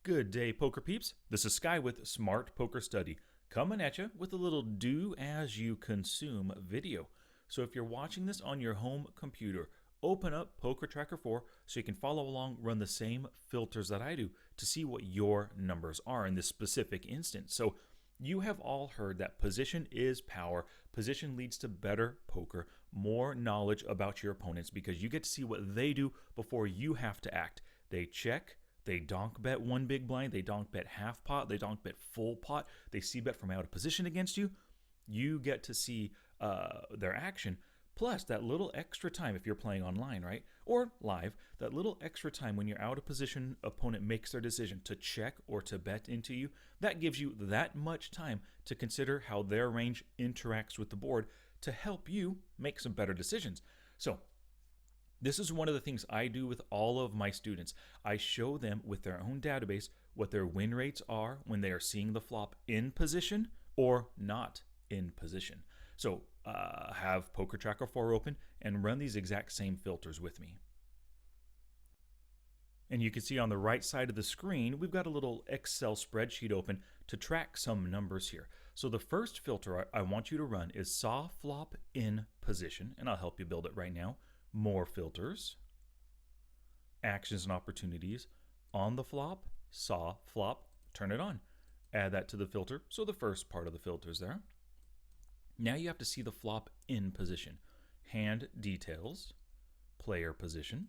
Good day, poker peeps. This is Sky with Smart Poker Study, coming at you with a little do as you consume video. So if you're watching this on your home computer, open up PokerTracker 4 so you can follow along, run the same filters that I do to see what your numbers are in this specific instance. So you have all heard that position is power. Position leads to better poker, more knowledge about your opponents because you get to see what they do before you have to act. They check, they donk bet one big blind, they donk bet half pot, they donk bet full pot, they see bet from out of position against you. You get to see their action. Plus, that little extra time if you're playing online, right? Or live, that little extra time when you're out of position, opponent makes their decision to check or to bet into you, that gives you that much time to consider how their range interacts with the board to help you make some better decisions. So, this is one of the things I do with all of my students. I show them with their own database what their win rates are when they are seeing the flop in position or not in position. So have PokerTracker 4 open and run these exact same filters with me. And you can see on the right side of the screen, we've got a little Excel spreadsheet open to track some numbers here. So the first filter I want you to run is saw flop in position, and I'll help you build it right now. More filters, actions and opportunities, on the flop, saw flop, turn it on. Add that to the filter, so the first part of the filter is there. Now you have to see the flop in position. Hand details, player position.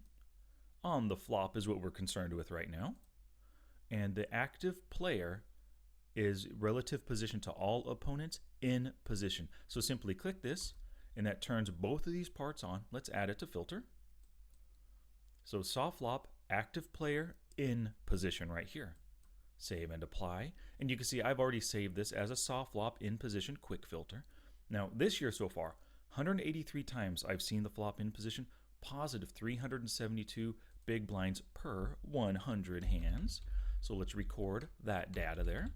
On the flop is what we're concerned with right now. And the active player is relative position to all opponents in position. So simply click this, and that turns both of these parts on. Let's add it to filter. So saw flop, active player in position right here. Save and apply. And you can see I've already saved this as a saw flop in position quick filter. Now this year so far, 183 times I've seen the flop in position, positive 372 big blinds per 100 hands. So let's record that data there.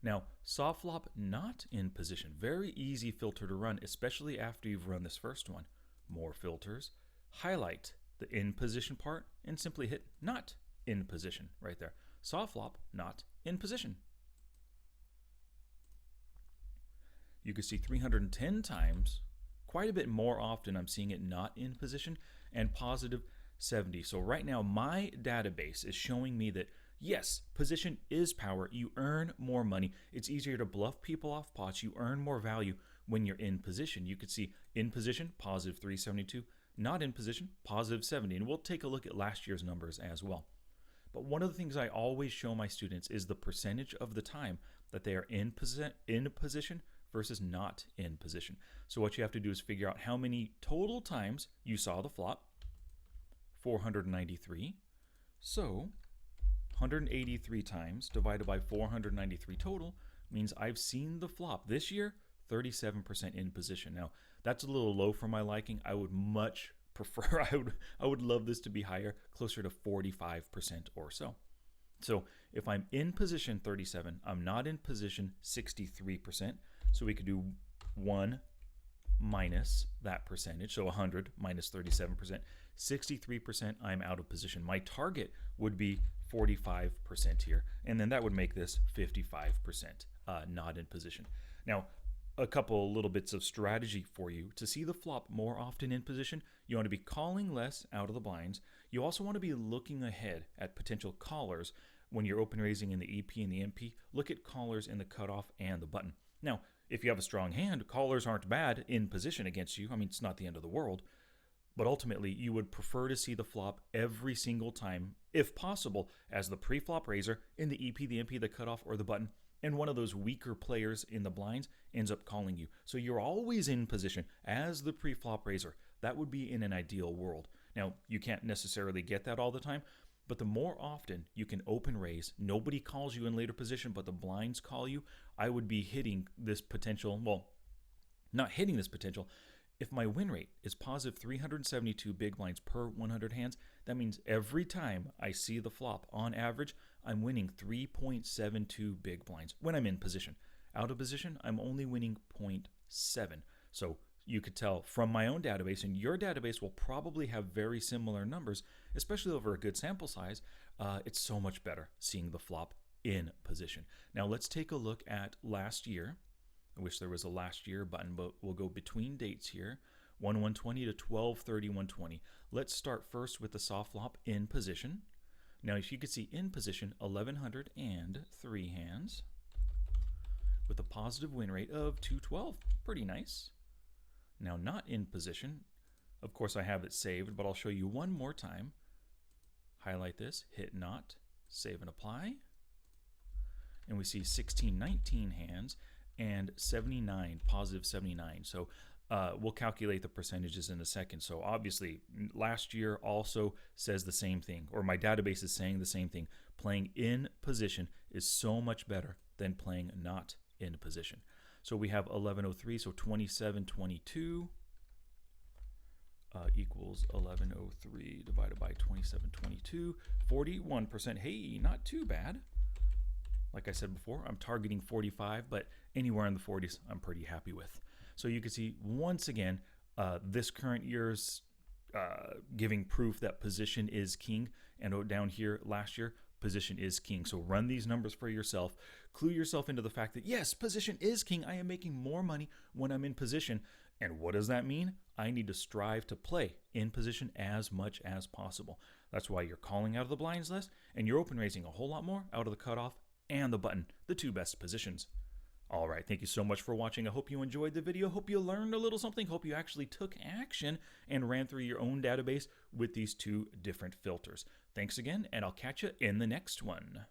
Now, saw flop not in position, very easy filter to run, especially after you've run this first one. More filters, highlight the in position part and simply hit not in position right there. Saw flop not in position. You can see 310 times, quite a bit more often I'm seeing it not in position, and positive 70. So right now my database is showing me that yes, position is power. You earn more money. It's easier to bluff people off pots. You earn more value when you're in position. You could see in position, positive 372, not in position, positive 70. And we'll take a look at last year's numbers as well. But one of the things I always show my students is the percentage of the time that they are in position versus not in position. So what you have to do is figure out how many total times you saw the flop, 493. So 183 times divided by 493 total means I've seen the flop this year 37% in position. Now that's a little low for my liking. I would much prefer, I would love this to be higher, closer to 45% or so. So if I'm in position 37, I'm not in position 63%. So we could do 1 minus that percentage, so 100 minus 37%. 63% I'm out of position. My target would be 45% here, and then that would make this 55% not in position. Now, a couple little bits of strategy for you. To see the flop more often in position, you want to be calling less out of the blinds. You also want to be looking ahead at potential callers when you're open raising in the EP and the MP. Look at callers in the cutoff and the button. Now, if you have a strong hand, callers aren't bad in position against you. I mean, it's not the end of the world. But ultimately, you would prefer to see the flop every single time, if possible, as the pre-flop raiser in the EP, the MP, the cutoff, or the button, and one of those weaker players in the blinds ends up calling you. So you're always in position as the pre-flop raiser. That would be in an ideal world. Now, you can't necessarily get that all the time, but the more often you can open raise, nobody calls you in later position, but the blinds call you, I would be hitting this potential, well, not hitting this potential. If my win rate is positive 372 big blinds per 100 hands, that means every time I see the flop, on average, I'm winning 3.72 big blinds when I'm in position. Out of position, I'm only winning 0.7. So you could tell from my own database, and your database will probably have very similar numbers, especially over a good sample size. It's so much better seeing the flop in position. Now let's take a look at last year. I wish there was a last year button, but we'll go between dates here. 1/120 to 12/30/120. Let's start first with the soft flop in position. Now, as you can see in position, 1,103 hands with a positive win rate of 212. Pretty nice. Now, not in position. Of course, I have it saved, but I'll show you one more time. Highlight this, hit not, save and apply. And we see 1619 hands and 79, positive 79. So we'll calculate the percentages in a second. So obviously, last year also says the same thing, or my database is saying the same thing. Playing in position is so much better than playing not in position. So we have 1103, so 2722 equals 1103 divided by 2722, 41%. Hey, not too bad. Like I said before, I'm targeting 45, but anywhere in the 40s, I'm pretty happy with. So you can see, once again, this current year's giving proof that position is king, and down here last year, position is king. So run these numbers for yourself. Clue yourself into the fact that, yes, position is king. I am making more money when I'm in position. And what does that mean? I need to strive to play in position as much as possible. That's why you're calling out of the blinds less, and you're open raising a whole lot more out of the cutoff and the button, the two best positions. All right, thank you so much for watching. I hope you enjoyed the video. Hope you learned a little something. Hope you actually took action and ran through your own database with these two different filters. Thanks again, and I'll catch you in the next one.